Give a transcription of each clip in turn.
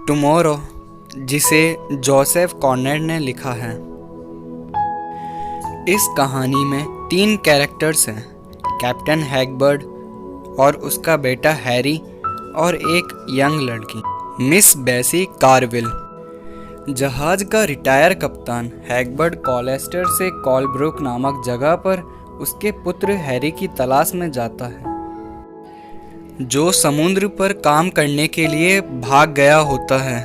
Tomorrow, जिसे Joseph Conrad ने लिखा है। इस कहानी में 3 कैरेक्टर्स हैं, कैप्टन हैगबर्ड और उसका बेटा हैरी और एक यंग लड़की मिस बेसी कार्विल। जहाज का रिटायर कप्तान हैगबर्ड कॉलेस्टर से कॉलब्रुक नामक जगह पर उसके पुत्र हैरी की तलाश में जाता है, जो समुद्र पर काम करने के लिए भाग गया होता है।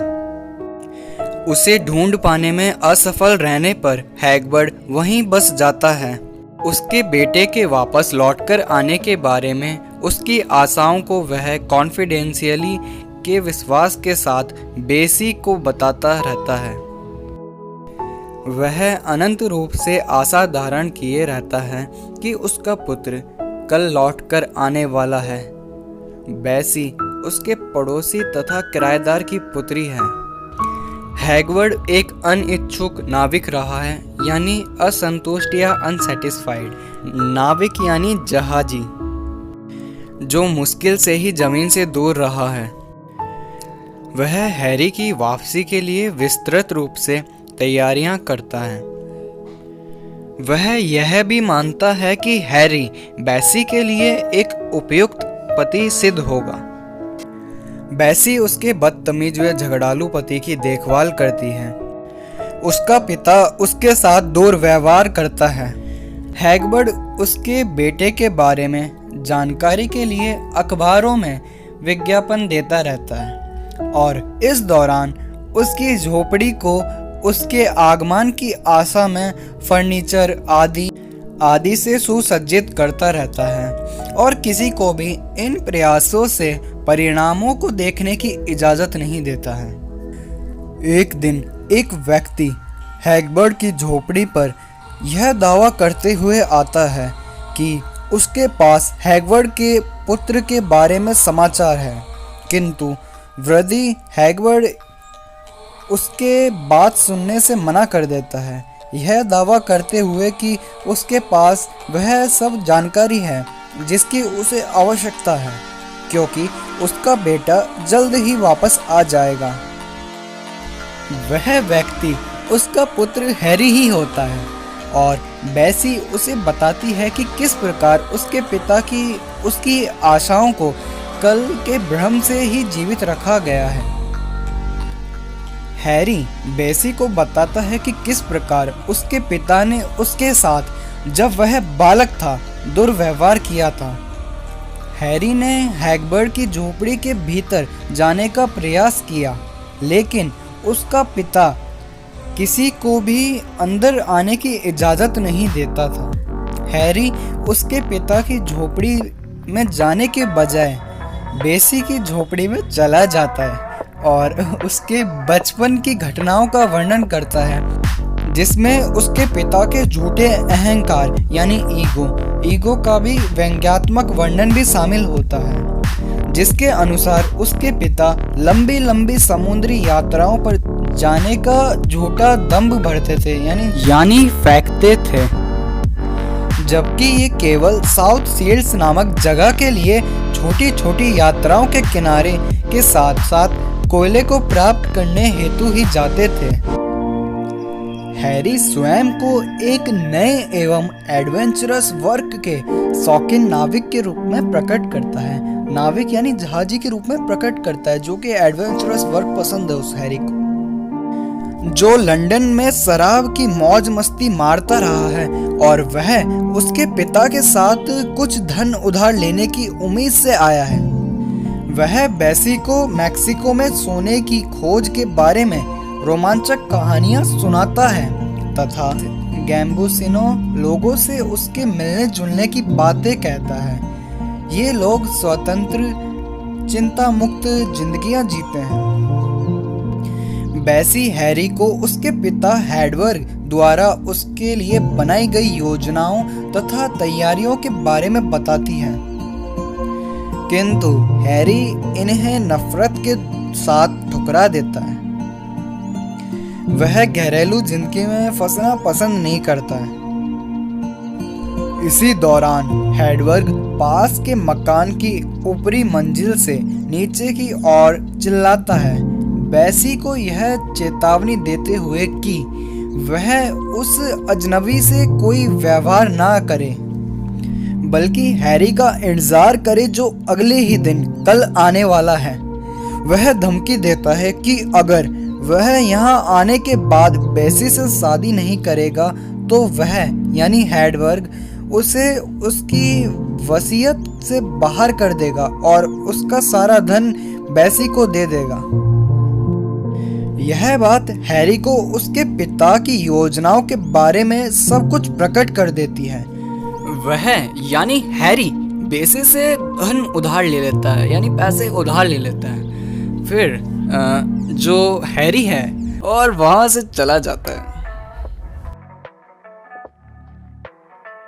उसे ढूंढ पाने में असफल रहने पर हैगबर्ड वहीं बस जाता है। उसके बेटे के वापस लौटकर आने के बारे में उसकी आशाओं को वह कॉन्फिडेंशियली के विश्वास के साथ बेसी को बताता रहता है। वह अनंत रूप से आशा धारण किए रहता है कि उसका पुत्र कल लौटकर आने वाला है। बेसी उसके पड़ोसी तथा किराएदार की पुत्री है। हैगबर्ड एक अनिच्छुक नाविक रहा है, यानी असंतुष्ट या अनसेटिस्फाइड। नाविक यानी जहाजी, जो मुश्किल से ही जमीन से दूर रहा है। वह हैरी की वापसी के लिए विस्तृत रूप से तैयारियां करता है। वह यह भी मानता है कि हैरी बेसी के लिए एक उपयुक्त पति सिद्ध होगा। बेसी उसके बदतमीज व झगड़ालू पति की देखभाल करती है। उसका पिता उसके साथ दुर्व्यवहार करता है। हैगबर्ड उसके बेटे के बारे में जानकारी के लिए अखबारों में विज्ञापन देता रहता है और इस दौरान उसकी झोपड़ी को उसके आगमन की आशा में फर्नीचर आदि से सुसज्जित करता रहता है और किसी को भी इन प्रयासों से परिणामों को देखने की इजाज़त नहीं देता है। एक दिन एक व्यक्ति हैगबर्ड की झोपड़ी पर यह दावा करते हुए आता है कि उसके पास हैगबर्ड के पुत्र के बारे में समाचार है, किंतु वृद्धि हैगबर्ड उसके बात सुनने से मना कर देता है, यह दावा करते हुए कि उसके पास वह सब जानकारी है जिसकी उसे आवश्यकता है, क्योंकि उसका बेटा जल्द ही वापस आ जाएगा। वह व्यक्ति उसका पुत्र हैरी ही होता है और बेसी उसे बताती है कि किस प्रकार उसके पिता की उसकी आशाओं को कल के भ्रम से ही जीवित रखा गया है। हैरी बेसी को बताता है कि किस प्रकार उसके पिता ने उसके साथ जब वह बालक था दुर्व्यवहार किया था। हैरी ने हैगबर्ड की झोपड़ी के भीतर जाने का प्रयास किया, लेकिन उसका पिता किसी को भी अंदर आने की इजाज़त नहीं देता था। हैरी उसके पिता की झोपड़ी में जाने के बजाय बेसी की झोपड़ी में चला जाता है और उसके बचपन की घटनाओं का वर्णन करता है, जिसमें उसके पिता के झूठे अहंकार यानी ईगो का भी व्यंग्यात्मक वर्णन भी शामिल होता है, जिसके अनुसार उसके पिता लंबी समुद्री यात्राओं पर जाने का झूठा दंभ भरते थे यानी फेंकते थे, जबकि ये केवल साउथ सील्स नामक जगह के लिए छोटी यात्राओं के किनारे के साथ साथ कोयले को प्राप्त करने हेतु ही जाते थे। हैरी स्वयं को एक नए एवं एडवेंचरस वर्क के शौकीन नाविक के रूप में प्रकट करता है। नाविक यानी जहाजी के रूप में प्रकट करता है, जो कि एडवेंचरस वर्क पसंद है उस हैरी को, जो लंदन में शराब की मौज मस्ती मारता रहा है और वह उसके पिता के साथ कुछ धन उधार लेने की उम्मीद से आया है। वह बेसी को मैक्सिको में सोने की खोज के बारे में रोमांचक कहानियां सुनाता है तथा गैम्बुसिनो लोगों से उसके मिलने जुलने की बातें कहता है। ये लोग स्वतंत्र चिंता मुक्त जिंदगियां जीते हैं। बेसी हैरी को उसके पिता हैगबर्ड द्वारा उसके लिए बनाई गई योजनाओं तथा तैयारियों के बारे में बताती है, किंतु हैरी इन्हें नफरत के साथ ठुकरा देता है। वह घरेलू जिंदगी में फंसना पसंद नहीं करता है। इसी दौरान हैगबर्ड पास के मकान की ऊपरी मंजिल से नीचे की ओर चिल्लाता है, बैसी को यह चेतावनी देते हुए कि वह उस अजनबी से कोई व्यवहार ना करे, बल्कि हैरी का इंतजार करे जो अगले ही दिन कल आने वाला है। वह धमकी देता है कि अगर वह यहाँ आने के बाद बैसी से शादी नहीं करेगा तो वह यानी हेडवर्ग उसे उसकी वसीयत से बाहर कर देगा और उसका सारा धन बैसी को दे देगा। यह बात हैरी को उसके पिता की योजनाओं के बारे में सब कुछ प्रकट कर देती है। वह यानी हैरी बैसी से धन उधार ले लेता है, यानी पैसे उधार ले लेता है। फिर जो हैरी है और वहाँ से चला जाता है।